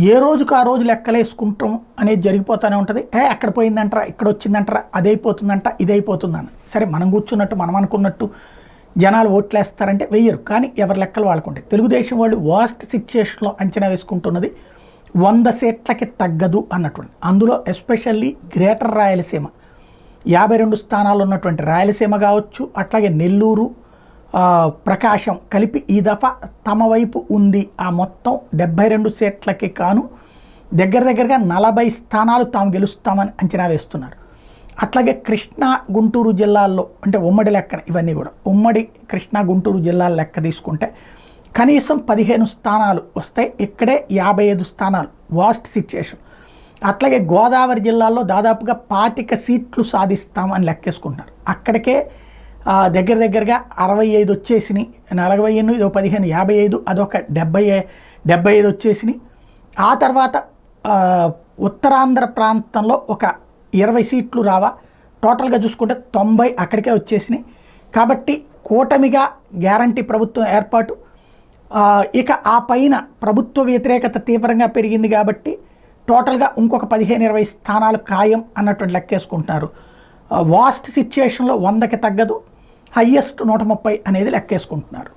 ఏ రోజుకు ఆ రోజు లెక్కలేసుకుంటాం అనేది జరిగిపోతూనే ఉంటుంది. అక్కడ పోయిందంటారా, ఇక్కడ వచ్చిందంటారా, అదైపోతుందంట, ఇదైపోతుందని. సరే మనం కూర్చున్నట్టు మనం అనుకున్నట్టు జనాలు ఓట్లేస్తారంటే వెయ్యరు, కానీ ఎవరి లెక్కలు వాళ్ళకుంటాయి. తెలుగుదేశం వాళ్ళు వర్స్ట్ సిచ్యుయేషన్లో అంచనా వేసుకుంటున్నది 100 సీట్లకి తగ్గదు అన్నటువంటి. అందులో ఎస్పెషల్లీ గ్రేటర్ రాయలసీమ 52 స్థానాలు ఉన్నటువంటి రాయలసీమ కావచ్చు, అట్లాగే నెల్లూరు, ప్రకాశం కలిపి ఈ దఫా తమ వైపు ఉంది. ఆ మొత్తం 72 సీట్లకి కాను దగ్గరగా 40 స్థానాలు తాము గెలుస్తామని అంచనా వేస్తున్నారు. అట్లాగే కృష్ణా గుంటూరు జిల్లాల్లో, అంటే ఉమ్మడి లెక్కన ఇవన్నీ కూడా ఉమ్మడి కృష్ణా గుంటూరు జిల్లాల లెక్క తీసుకుంటే కనీసం 15 స్థానాలు వస్తాయి. ఇక్కడే 55 స్థానాలు వాస్ట్ సిచ్యుయేషన్. అట్లాగే గోదావరి జిల్లాల్లో దాదాపుగా 25 సీట్లు సాధిస్తామని లెక్కేసుకుంటున్నారు. అక్కడికే దగ్గరగా 65 వచ్చేసినాయి. 48 ఇదో 15, 55, అదొక 75 వచ్చేసినాయి. ఆ తర్వాత ఉత్తరాంధ్ర ప్రాంతంలో ఒక 20 సీట్లు రావా, టోటల్గా చూసుకుంటే 90 అక్కడికే వచ్చేసినాయి. కాబట్టి కూటమిగా గ్యారంటీ ప్రభుత్వం ఏర్పాటు. ఇక ఆ పైన ప్రభుత్వ వ్యతిరేకత తీవ్రంగా పెరిగింది కాబట్టి టోటల్గా ఇంకొక 15-20 స్థానాలు ఖాయం అన్నటువంటి లెక్కేసుకుంటున్నారు. వాస్ట్ సిచ్యుయేషన్లో 100కి తగ్గదు, హయ్యెస్ట్ 130 అనేది లెక్కేసుకుంటున్నారు.